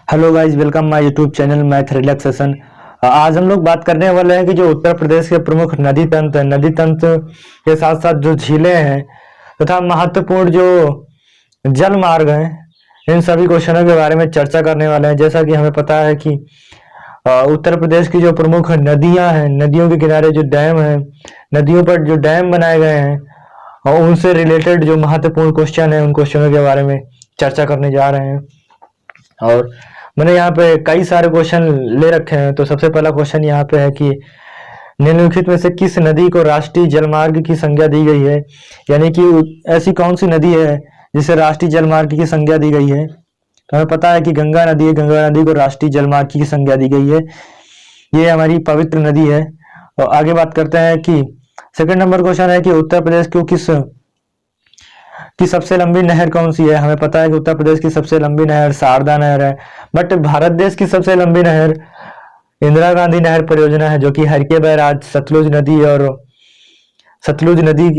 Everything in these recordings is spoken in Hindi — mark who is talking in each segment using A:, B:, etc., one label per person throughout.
A: Hello guys, welcome my YouTube channel math relaxation. आज हम लोग बात करने वाले हैं कि जो उत्तर प्रदेश के प्रमुख नदी तंत्र नदी तंत्र के साथ साथ जो झीलें हैं तथा महत्वपूर्ण जो जल मार्ग हैं, इन सभी क्वेश्चनों के बारे में चर्चा करने वाले हैं। जैसा कि हमें पता है कि उत्तर प्रदेश की जो प्रमुख नदियां हैं, नदियों के किनारे जो डैम हैं, नदियों पर जो डैम बनाए गए हैं और उनसे रिलेटेड जो महत्वपूर्ण क्वेश्चन है, उन क्वेश्चनों के बारे में चर्चा करने जा रहे हैं। और मैंने यहाँ पे कई सारे क्वेश्चन ले रखे हैं। तो सबसे पहला क्वेश्चन यहाँ पे है कि निम्नलिखित में से किस नदी को राष्ट्रीय जलमार्ग की संज्ञा दी गई है, यानी कि ऐसी कौन सी नदी है जिसे राष्ट्रीय जलमार्ग की संज्ञा दी गई है। तो हमें पता है कि गंगा नदी है, गंगा नदी को राष्ट्रीय जलमार्ग की संज्ञा दी गई है। ये हमारी पवित्र नदी है। और आगे बात करते हैं कि सेकंड नंबर क्वेश्चन है कि उत्तर प्रदेश को की सबसे लंबी नहर कौन सी है। हमें पता है कि उत्तर प्रदेश की सबसे लंबी नहर शारदा नहर है, बट भारत देश की सबसे लंबी नहर इंदिरा गांधी नहर परियोजना है, जो कि हरके बैराज सतलुज नदी और सतलुज नदी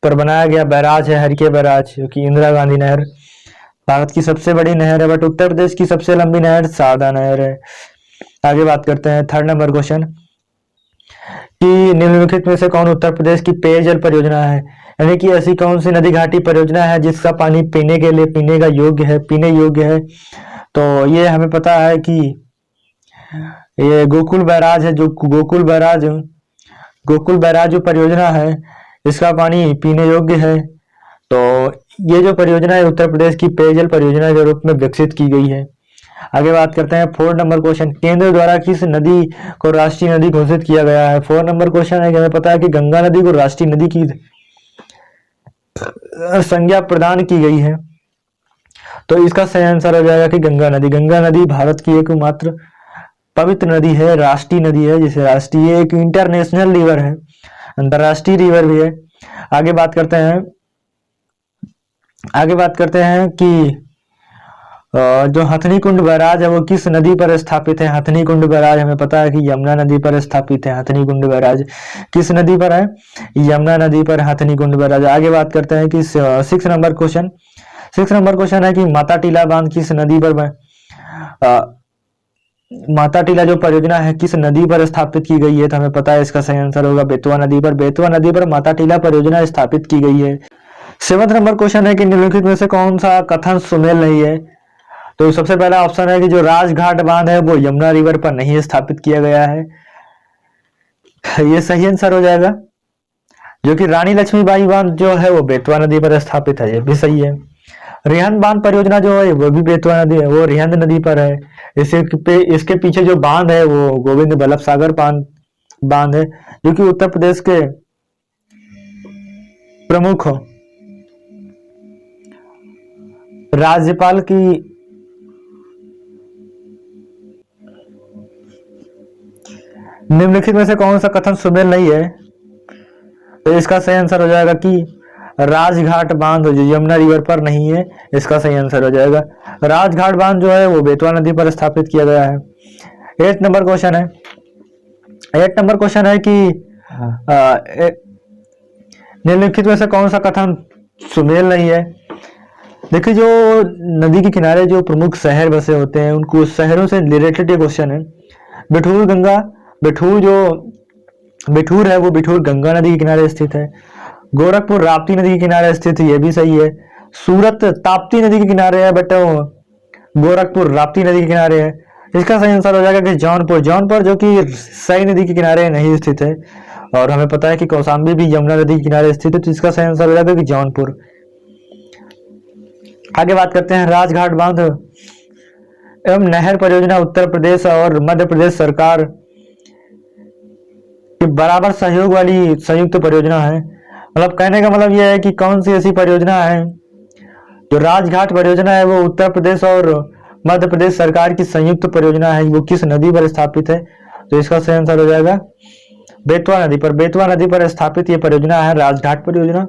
A: पर बनाया गया बैराज है हरके बैराज, जो कि इंदिरा गांधी नहर भारत की सबसे बड़ी नहर है। बट उत्तर प्रदेश की सबसे लंबी नहर शारदा नहर है। आगे बात करते हैं थर्ड नंबर क्वेश्चन कि निम्नलिखित में से कौन उत्तर प्रदेश की पेयजल परियोजना है, यानी कि ऐसी कौन सी नदी घाटी परियोजना है जिसका पानी पीने के लिए पीने योग्य है। तो ये हमें पता है कि ये गोकुल बैराज है, जो गोकुल बैराज जो परियोजना है, इसका पानी पीने योग्य है। तो ये जो परियोजना है उत्तर प्रदेश की पेयजल परियोजना के रूप में विकसित की गई है। आगे बात करते हैं फोर्थ नंबर क्वेश्चन, केंद्र द्वारा किस नदी को राष्ट्रीय नदी घोषित किया गया है। फोर्थ नंबर क्वेश्चन है कि हमें पता है कि गंगा नदी को राष्ट्रीय नदी की संज्ञा प्रदान की गई है। तो इसका सही आंसर हो जाएगा कि गंगा नदी भारत की एकमात्र पवित्र नदी है, राष्ट्रीय नदी है, जिसे राष्ट्रीय एक इंटरनेशनल रिवर है, अंतरराष्ट्रीय रिवर भी है। आगे बात करते हैं कि जो हथनी कुंड बैराज है वो किस नदी पर स्थापित है। हथनी कुंड बैराज हमें पता है कि यमुना नदी पर स्थापित है। हथनी कुंड बैराज किस नदी पर है? यमुना नदी पर हथनी कुंड बैराज। आगे बात करते हैं कि सिक्स नंबर क्वेश्चन है कि माता टीला बांध किस नदी पर माता टीला जो परियोजना है किस नदी पर स्थापित की गई है। तो हमें पता है इसका सही आंसर होगा बेतवा नदी पर माता टीला परियोजना स्थापित की गई है। सेवंथ नंबर क्वेश्चन है कि निम्नलिखित में से कौन सा कथन सुमेल नहीं है। तो सबसे पहला ऑप्शन है कि जो राजघाट बांध है वो यमुना रिवर पर नहीं स्थापित किया गया है, ये सही आंसर हो जाएगा। जो कि रानी लक्ष्मीबाई बांध जो है वो बेतवा नदी पर स्थापित है, ये भी सही है। रिहंद बांध परियोजना जो है वो भी बेतवा नदी है, वो रिहंद नदी पर है। इसके पीछे जो बांध है वो गोविंद बल्लभ सागर बांध है, जो कि उत्तर प्रदेश के प्रमुख राज्यपाल की निम्नलिखित में से कौन सा कथन सुमेल नहीं है। तो इसका सही आंसर हो जाएगा कि राजघाट बांध जो यमुना रिवर पर नहीं है, इसका सही आंसर हो जाएगा। राजघाट बांध जो है वो बेतवा नदी पर स्थापित किया गया है। 8 नंबर क्वेश्चन है कि निम्नलिखित में से कौन सा कथन सुमेल नहीं है। देखिए, जो नदी के किनारे जो प्रमुख शहर बसे होते हैं उनको शहरों से रिलेटेड ये क्वेश्चन है। बिठूर है वो बिठूर गंगा नदी के किनारे स्थित है। गोरखपुर राप्ती नदी के किनारे स्थित है, ये भी सही है। सूरत ताप्ती नदी के किनारे है, बट गोरखपुर राप्ती नदी के किनारे है। इसका सही आंसर हो जाएगा कि जौनपुर जो कि सई नदी के किनारे नहीं स्थित है। और हमें पता है कि कौशाम्बी भी यमुना नदी के किनारे स्थित है, तो इसका सही आंसर हो जाएगा कि जौनपुर। आगे बात करते हैं राजघाट बांध एवं नहर परियोजना उत्तर प्रदेश और मध्य प्रदेश सरकार की बराबर सहयोग वाली संयुक्त परियोजना है। मतलब कहने का मतलब यह है कि कौन सी ऐसी परियोजना है जो राजघाट परियोजना है वो उत्तर प्रदेश और मध्य प्रदेश सरकार की संयुक्त परियोजना है, वो किस नदी पर स्थापित है। तो इसका सही आंसर हो जाएगा बेतवा नदी पर स्थापित ये परियोजना है राजघाट परियोजना।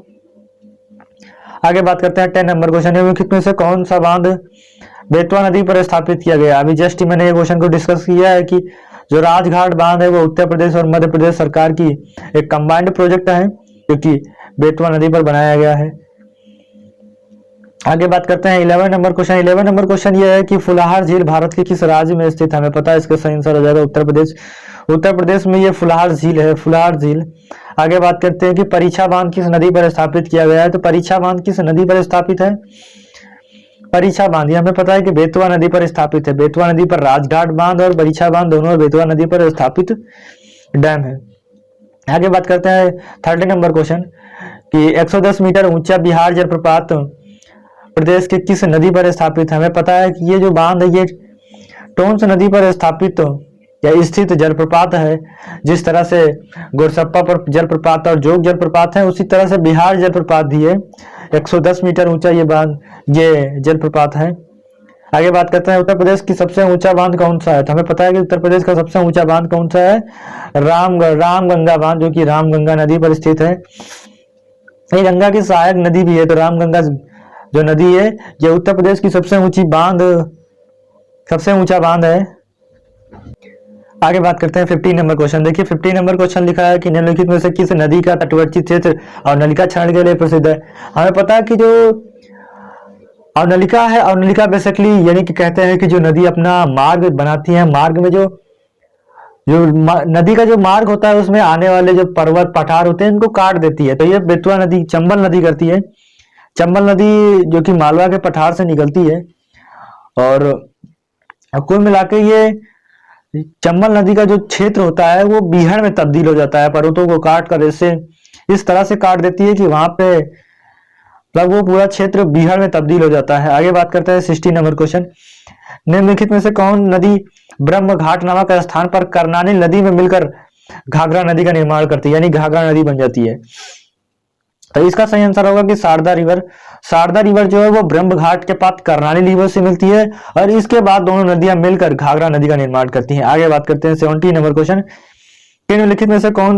A: आगे बात करते हैं 10 नंबर क्वेश्चन, निम्नलिखित में से कौन सा बांध बेतवा नदी पर स्थापित किया गया। अभी जस्ट मैंने ये क्वेश्चन को डिस्कस किया है कि जो राजघाट बांध है वो उत्तर प्रदेश और मध्य प्रदेश सरकार की एक कंबाइंड प्रोजेक्ट है, जो कि बेतवा नदी पर बनाया गया है। आगे बात करते हैं 11 नंबर क्वेश्चन। 11 नंबर क्वेश्चन ये है कि फुलाहार झील भारत के किस राज्य में स्थित है? हमें पता है इसका सही आंसर हो जाएगा उत्तर प्रदेश। उत्तर प्रदेश में ये फुलाहार झील है, फुलाहार झील। आगे बात करते हैं कि परीक्षा बांध किस नदी पर स्थापित किया गया है? तो परीक्षा बांध किस नदी पर स्थापित है? परीक्षा बांध ये हमें पता है कि बेतवा नदी पर स्थापित है। बेतवा नदी पर राजघाट बांध और परीक्षा बांध दोनों बेतवा नदी पर स्थापित डैम है। आगे बात करते हैं 30 नंबर क्वेश्चन कि 110 मीटर ऊंचा बिहार जलप्रपात प्रदेश के किस नदी पर स्थित है? हमें पता है कि ये जो बांध है ये टोंस नदी पर स्थापित या स्थित जलप्रपात है। जिस तरह से गोरसप्पा पर जलप्रपात और जोग जलप्रपात है, उसी तरह से बिहार जलप्रपात भी है। 110 मीटर ऊंचा ये बांध, ये जलप्रपात है। आगे बात करते हैं उत्तर प्रदेश की सबसे ऊंचा बांध कौन सा है? तो हमें पता है कि उत्तर प्रदेश का सबसे ऊंचा बांध कौन सा है? रामगंगा बांध, जो कि रामगंगा नदी पर स्थित है। ये गंगा की सहायक नदी भी है। तो रामगंगा जो नदी है ये उत्तर प्रदेश की सबसे ऊंची बांध, सबसे ऊंचा बांध है। आगे बात करते हैं 15 नंबर क्वेश्चन। देखिए 15 नंबर क्वेश्चन लिखा है कि निम्नलिखित में से किस नदी का तटवर्ती क्षेत्र अवनलिका क्षरण के लिए प्रसिद्ध है? हमें पता है कि जो अवनलिका है, अवनलिका बेसिकली यानी कि कहते हैं कि जो नदी अपना मार्ग बनाती है, मार्ग में जो नदी का जो मार्ग होता है उसमें आने वाले जो पर्वत पठार होते हैं इनको काट देती है। तो ये बेतवा नदी, चंबल नदी करती है। चंबल नदी जो कि मालवा के पठार से निकलती है और कुल मिलाकर ये चंबल नदी का जो क्षेत्र होता है वो बीहड़ में तब्दील हो जाता है। पर्वतों को काट कर ऐसे इस तरह से काट देती है कि वहां पे मतलब वो पूरा क्षेत्र बीहड़ में तब्दील हो जाता है। आगे बात करते हैं 60 नंबर क्वेश्चन। निम्नलिखित में से कौन नदी ब्रह्म घाट नामक स्थान पर कर्णाली नदी में मिलकर घाघरा नदी का निर्माण करती है, यानी घाघरा नदी बन जाती है? तो इसका सही आंसर होगा कि शारदा रिवर। शारदा रिवर जो है वो ब्रह्म घाट के पास कर्णाली रिवर से मिलती है और इसके बाद दोनों नदियां मिलकर घाघरा नदी का निर्माण करती हैं। आगे बात करते हैं 70 नंबर क्वेश्चन। निम्नलिखित में से कौन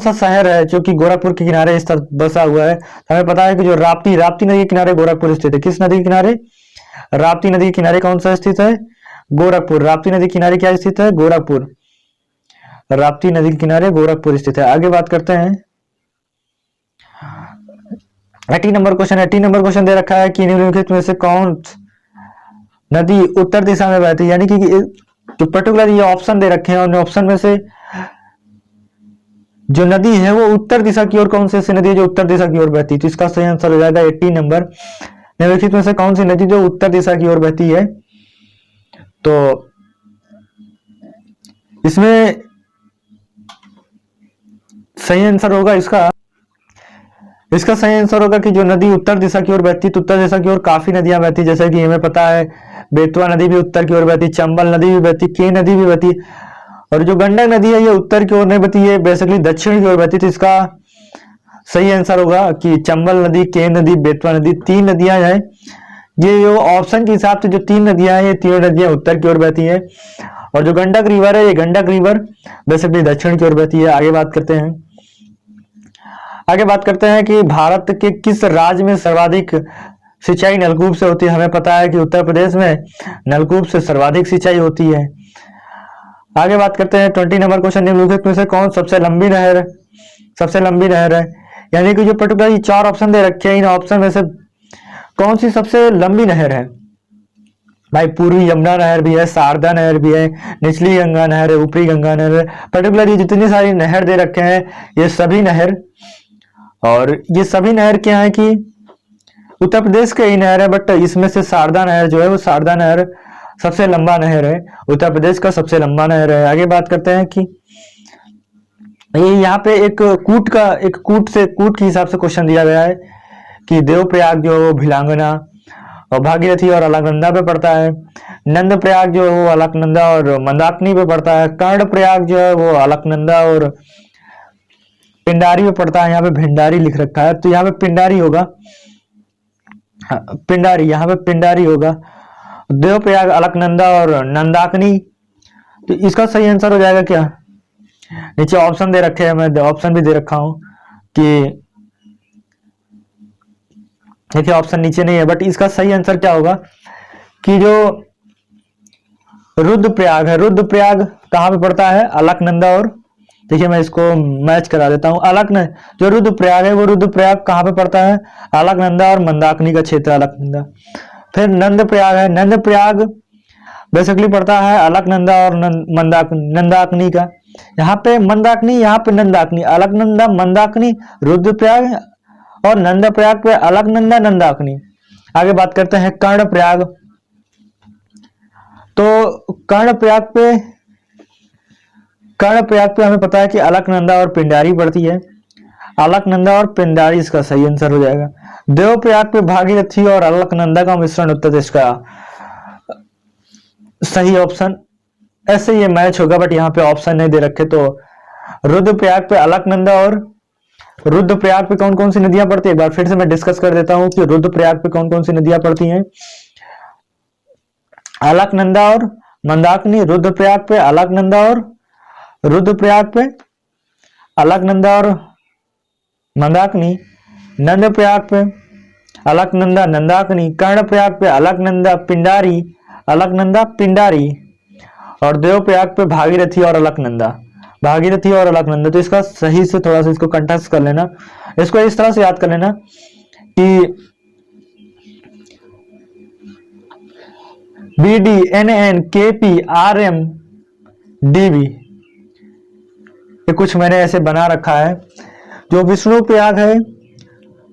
A: सा शहर है जो कि गोरखपुर के किनारे स्थित बसा हुआ है? हमें पता है कि जो राप्ती नदी के किनारे गोरखपुर स्थित है। किस नदी के किनारे? राप्ती नदी के किनारे कौन सा स्थित है? गोरखपुर। राप्ती नदी के किनारे क्या स्थित है? गोरखपुर। राप्ती नदी के किनारे गोरखपुर स्थित है। आगे बात करते हैं 80 नंबर क्वेश्चन। 80 नंबर क्वेश्चन दे रखा है कि निम्नलिखित में से कौन नदी उत्तर दिशा में बहती है? यानी कि जो पर्टिकुलर ये ऑप्शन दे रखे हैं और ऑप्शन में से जो नदी है वो उत्तर दिशा की ओर कौन सी नदी है जो उत्तर दिशा की ओर बहती है? तो इसका सही आंसर हो जाएगा 80 नंबर। निम्नलिखित में से कौन सी नदी जो उत्तर दिशा की ओर बहती है? तो इसमें सही आंसर होगा इसका सही आंसर होगा कि जो नदी उत्तर दिशा की ओर बहती है, तो उत्तर दिशा की ओर काफी नदियां बहती है। जैसे कि हमें पता है बेतवा नदी भी उत्तर की ओर बहती, चंबल नदी भी बहती, के नदी भी बहती और जो गंडक नदी है ये उत्तर की ओर नहीं बहती, ये बेसिकली दक्षिण की ओर बहती। तो इसका सही आंसर होगा कि चंबल नदी, के नदी, बेतवा नदी, 3 नदियां हैं। ये जो ऑप्शन के हिसाब से जो 3 नदियां हैं ये तीनों नदियां उत्तर की ओर बहती है और जो गंडक रिवर है ये गंडक रिवर बेसिकली दक्षिण की ओर बहती है। आगे बात करते हैं कि भारत के किस राज्य में सर्वाधिक सिंचाई नलकूप से होती है? हमें पता है कि उत्तर प्रदेश में नलकूप से सर्वाधिक सिंचाई होती है। आगे बात करते हैं 20 नंबर क्वेश्चन। निम्नलिखित में से कौन सबसे लंबी नहर है? यानी कि जो पर्टिकुलर 4 ऑप्शन दे रखे हैं, इन ऑप्शन में से कौन सी सबसे लंबी नहर है? भाई पूर्वी यमुना नहर भी है, शारदा नहर भी है, निचली गंगा नहर है, ऊपरी गंगा नहर है। पर्टिकुलर ये जितनी सारी नहर दे रखे हैं ये सभी नहर, और ये सभी नहर क्या है कि उत्तर प्रदेश के ही नहर है, बट इसमें से शारदा नहर जो है वो शारदा नहर सबसे लंबा नहर है, उत्तर प्रदेश का सबसे लंबा नहर है। आगे बात करते हैं कि ये यहाँ पे एक कूट के हिसाब से क्वेश्चन दिया गया है कि देवप्रयाग जो है वो भिलांगना और भागीरथी और अलकनंदा पे पड़ता है। नंद प्रयाग जो है वो अलकनंदा और मंदाकिनी पे पड़ता है। कर्ण प्रयाग जो है वो अलकनंदा और पिंडारी पे पड़ता है। यहाँ पे भिंडारी लिख रखा है तो यहाँ पे पिंडारी होगा, यहाँ पे पिंडारी होगा। देवप्रयाग, अलकनंदा और नंदाकिनी, तो इसका सही आंसर हो जाएगा क्या? नीचे ऑप्शन दे रखे हैं, मैं ऑप्शन भी दे रखा हूं कि देखिए ऑप्शन नीचे नहीं है, बट इसका सही आंसर क्या होगा कि जो रुद्रप्रयाग है, रुद्रप्रयाग कहाँ पे पड़ता है? अलकनंदा और देखिए मैं इसको मैच करा देता हूँ। अलकनंदा जो रुद्रप्रयाग है वो रुद्रप्रयाग कहाँ पे पड़ता है? अलकनंदा और मंदाकिनी का क्षेत्र अलकनंदा। फिर नंद प्रयाग है, नंद प्रयाग बेसिकली पड़ता है अलकनंदा और नंदाकिनी का। यहाँ पे मंदाकिनी, यहाँ पे नंदाकिनी, अलकनंदा मंदाकिनी रुद्रप्रयाग और नंद प्रयाग पे अलकनंदा नंदाकिनी। आगे बात करते हैं कर्णप्रयाग। तो कर्णप्रयाग पे हमें पता है कि अलकनंदा और पिंडारी पड़ती है। अलकनंदा और पिंडारी इसका सही आंसर हो जाएगा। देवप्रयाग पे भागीरथी और अलकनंदा का मिश्रण उत्तर प्रदेश का सही ऑप्शन। ऐसे ये मैच होगा, बट यहाँ पे ऑप्शन नहीं दे रखे। तो रुद्रप्रयाग पे अलकनंदा और रुद्रप्रयाग पे कौन कौन सी नदियां पड़ती है, एक बार फिर से मैं डिस्कस कर देता हूँ कि रुद्रप्रयाग पे कौन कौन सी नदियां पड़ती हैं। अलकनंदा और मंदाकिनी, रुद्रप्रयाग पे अलकनंदा और रुद्रप्रयाग पे अलकनंदा और मंदाकिनी, नंद प्रयाग पे अलकनंदा नंदाकिनी, कर्णप्रयाग पे अलकनंदा पिंडारी, अलकनंदा पिंडारी, और देवप्रयाग पे भागीरथी और अलकनंदा, भागीरथी और अलकनंदा। तो इसका सही से थोड़ा सा इसको कंटेस्ट कर लेना, इसको इस तरह से याद कर लेना कि B D N N K P R M D B, ये कुछ मैंने ऐसे बना रखा है। जो विष्णु प्रयाग है,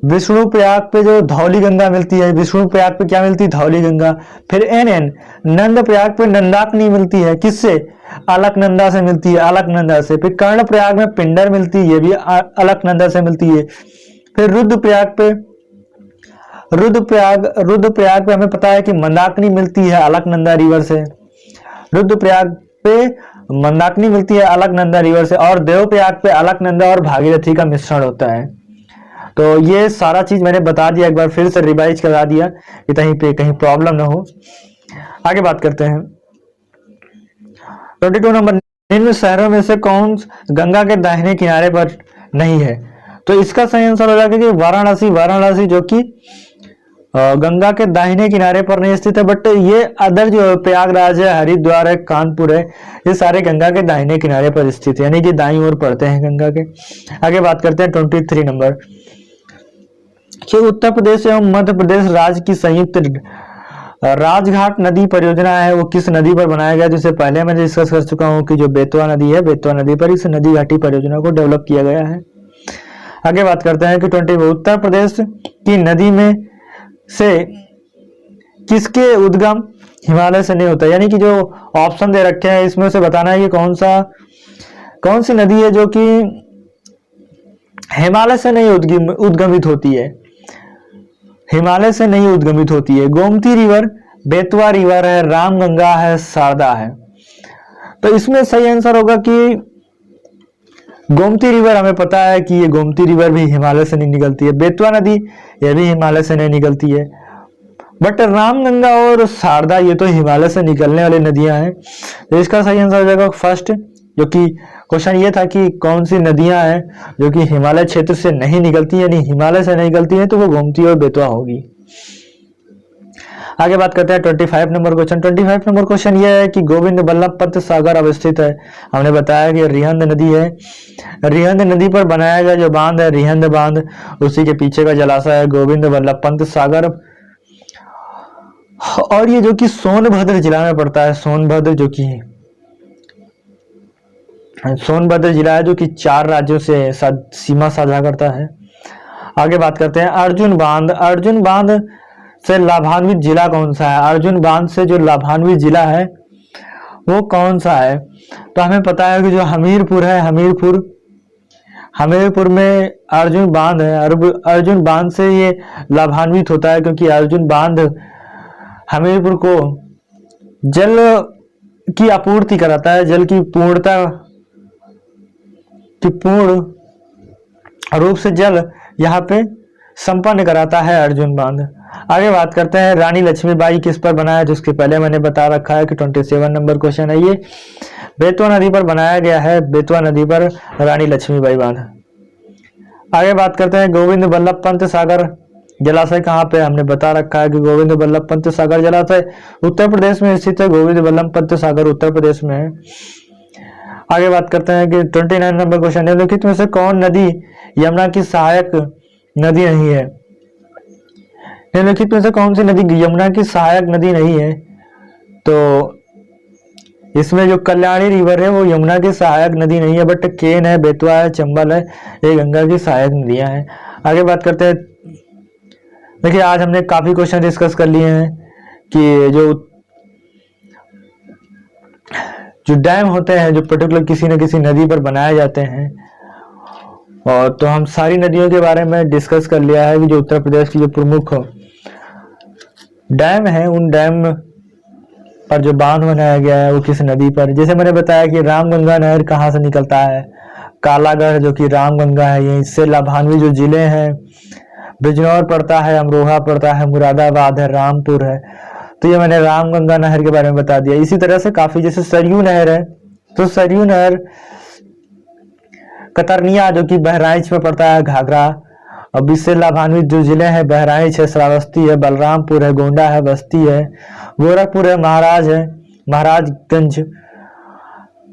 A: विष्णु प्रयाग पे जो धौली गंगा मिलती है, विष्णु प्रयाग पे क्या मिलती है? धौली गंगा। फिर एन एन नंद प्रयाग पे नंदाकिनी मिलती है, किससे? अलकनंदा से मिलती है, अलकनंदा से। फिर कर्ण प्रयाग में पिंडर मिलती है, ये भी अलकनंदा से मिलती है। फिर रुद्रप्रयाग पे हमें पता है कि मंदाकिनी मिलती है अलकनंदा रिवर से, रुद्रप्रयाग पे मंदाकिनी मिलती है अलकनंदा रिवर से, और देवप्रयाग पे अलकनंदा और भागीरथी का मिश्रण होता है। तो ये सारा चीज मैंने बता दिया, एक बार फिर से रिवाइज करा दिया कि कहीं पे कहीं प्रॉब्लम ना हो। आगे बात करते हैं 22 नंबर, निम्न शहरों में से कौन गंगा के दाहिने किनारे पर नहीं है? तो इसका सही आंसर हो जाएगा कि वाराणसी, वाराणसी जो कि गंगा के दाहिने किनारे पर नहीं स्थित है, बट ये अदर जो प्रयागराज है, हरिद्वार है, कानपुर है, ये सारे गंगा के दाहिने किनारे पर स्थित है, यानी कि दाईं ओर पड़ते हैं गंगा के। आगे बात करते हैं 23 नंबर कि उत्तर प्रदेश एवं मध्य प्रदेश राज्य की संयुक्त राजघाट नदी परियोजना है, वो किस नदी पर बनाया गया? जिसे पहले मैं डिस्कस कर चुका हूँ कि जो बेतवा नदी है, बेतवा नदी पर इस नदी घाटी परियोजना को डेवलप किया गया है। आगे बात करते हैं कि 20 उत्तर प्रदेश की नदी में से किसके उद्गम हिमालय से नहीं होता? यानी कि जो ऑप्शन दे रखे हैं इसमें से बताना है कि कौन सी नदी है जो कि हिमालय से नहीं उद्गमित होती है, हिमालय से नहीं उद्गमित होती है। गोमती रिवर, बेतवा रिवर है, रामगंगा है, शारदा है। तो इसमें सही आंसर होगा कि गोमती रिवर। हमें पता है कि ये गोमती रिवर भी हिमालय से नहीं निकलती है, बेतवा नदी ये भी हिमालय से नहीं निकलती है, बट रामगंगा और शारदा ये तो हिमालय से निकलने वाली नदियां हैं। तो इसका सही आंसर हो जाएगा फर्स्ट, जो कि क्वेश्चन ये था कि कौन सी नदियां हैं जो कि हिमालय क्षेत्र से नहीं निकलती, यानी हिमालय से नहीं निकलती है, तो वो गोमती और बेतवा होगी। आगे बात करते हैं 25 नंबर क्वेश्चन। 25 नंबर क्वेश्चन ये है कि गोविंद बल्लभ पंत सागर अवस्थित है। हमने बताया कि रिहंद नदी है, रिहंद नदी पर बनाया गया जो बांध है रिहंद बांध, उसी के पीछे का जलाशय है गोविंद बल्लभ पंत सागर, और ये जो कि सोनभद्र जिला में पड़ता है। सोनभद्र जो कि सोनभद्र जिला है जो कि 4 राज्यों से सीमा साझा करता है। आगे बात करते हैं अर्जुन बांध। अर्जुन बांध से लाभान्वित जिला कौन सा है? अर्जुन बांध से जो लाभान्वित जिला है वो कौन सा है? तो हमें पता है कि जो हमीरपुर है, हमीरपुर में अर्जुन बांध है। अर्जुन बांध से ये लाभान्वित होता है क्योंकि अर्जुन बांध हमीरपुर को जल की आपूर्ति कराता है, जल की पूर्णता कि पूर्ण रूप से जल यहाँ पे संपन्न कराता है अर्जुन बांध। आगे बात करते हैं रानी लक्ष्मीबाई किस पर बनाया है, जिसके पहले मैंने बता रखा है कि 27 नंबर क्वेश्चन है ये। बेतवा नदी पर बनाया गया है, बेतवा नदी पर रानी लक्ष्मीबाई बांध। आगे बात करते हैं गोविंद बल्लभ पंत सागर जलाशय कहाँ पे? हमने बता रखा है कि गोविंद बल्लभ पंत सागर जलाशय उत्तर प्रदेश में स्थित है। गोविंद बल्लभ पंत सागर उत्तर प्रदेश में है। आगे बात करते हैं कि 29 नंबर क्वेश्चन, निम्नलिखित में से कौन नदी यमुना की सहायक नदी नहीं है? निम्नलिखित में से कौन सी नदी यमुना की सहायक नदी नहीं है? तो इसमें जो कल्याणी रिवर है वो यमुना की सहायक नदी नहीं है, बट केन है, बेतवा है, चंबल है, ये गंगा की सहायक नदियां हैं। आगे बात करते हैं, देखिए आज हमने काफी क्वेश्चन डिस्कस कर लिए हैं कि जो डैम होते हैं जो पर्टिकुलर किसी न किसी नदी पर बनाए जाते हैं, और तो हम सारी नदियों के बारे में डिस्कस कर लिया है कि जो उत्तर प्रदेश की जो प्रमुख डैम है उन डैम पर जो बांध बनाया गया है वो किस नदी पर। जैसे मैंने बताया कि रामगंगा नहर कहाँ से निकलता है, कालागढ़ जो कि रामगंगा है, ये इससे लाभान्वित जो जिले हैं, बिजनौर पड़ता है, अमरोहा पड़ता है, मुरादाबाद है, रामपुर है, तो ये मैंने रामगंगा नहर के बारे में बता दिया। इसी तरह से काफी, जैसे सरयू नहर है, तो सरयू नहर कतरनिया जो कि बहराइच में पड़ता है, घाघरा, अब इससे लाभान्वित जो जिले हैं बहराइच है, श्रावस्ती है, बलरामपुर है, गोंडा है, बस्ती है, गोरखपुर है, महाराजगंज।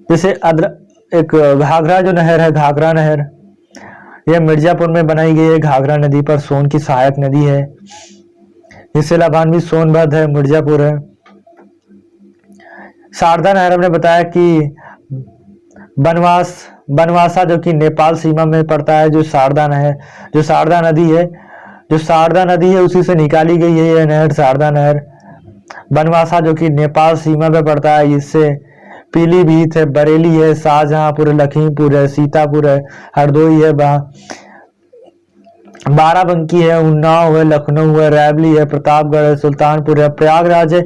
A: जैसे एक घाघरा जो नहर है, घाघरा नहर, यह मिर्जापुर में बनाई गई है, घाघरा नदी पर, सोन की सहायक नदी है, इससे लाभान्वित सोनभद्र है, मिर्जापुर है। शारदा नहर हमने बताया कि बनवासा जो कि नेपाल सीमा में पड़ता है, जो शारदा नदी है उसी से निकाली गई है यह नहर, शारदा नहर। बनवासा जो कि नेपाल सीमा में पड़ता है, इससे पीलीभीत है, बरेली है, शाहजहांपुर है, लखीमपुर है, सीतापुर है, हरदोई है, बाराबंकी है, उन्नाव है, लखनऊ है, रैबली है, प्रतापगढ़ है, सुल्तानपुर है, प्रयागराज है।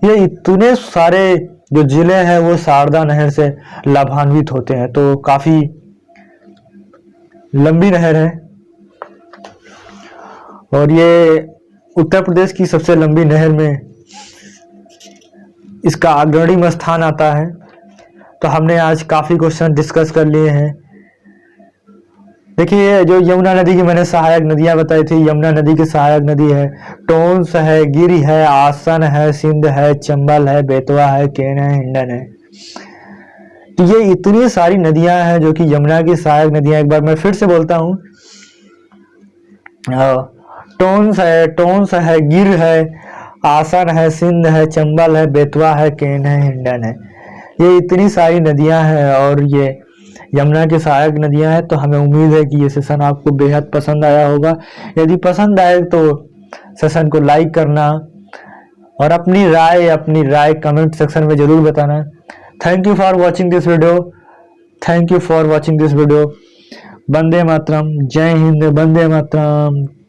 A: ये इतने सारे जो जिले हैं वो शारदा नहर से लाभान्वित होते हैं, तो काफी लंबी नहर है और ये उत्तर प्रदेश की सबसे लंबी नहर में इसका अग्रणी स्थान आता है। तो हमने आज काफी क्वेश्चन डिस्कस कर लिए हैं। देखिए जो यमुना नदी की मैंने सहायक नदियां बताई थी, यमुना नदी की सहायक नदी है टोंस है, गिरि है, आसन है, सिंध है, चंबल है, बेतवा है, केन है, हिंडन है। तो ये इतनी सारी नदियां हैं जो कि यमुना की सहायक नदियां। एक बार मैं फिर से बोलता हूँ, टोंस है, गिर है, आसन है, सिंध है, चंबल है, बेतवा है, केन है, हिंडन है। ये इतनी सारी नदियां हैं और ये यमुना की सहायक नदियां हैं। तो हमें उम्मीद है कि ये सेशन आपको बेहद पसंद आया होगा। यदि पसंद आए तो सेशन को लाइक करना और अपनी राय कमेंट सेक्शन में जरूर बताना। Thank you for watching this video. वंदे मातरम, जय हिंद, वंदे मातरम।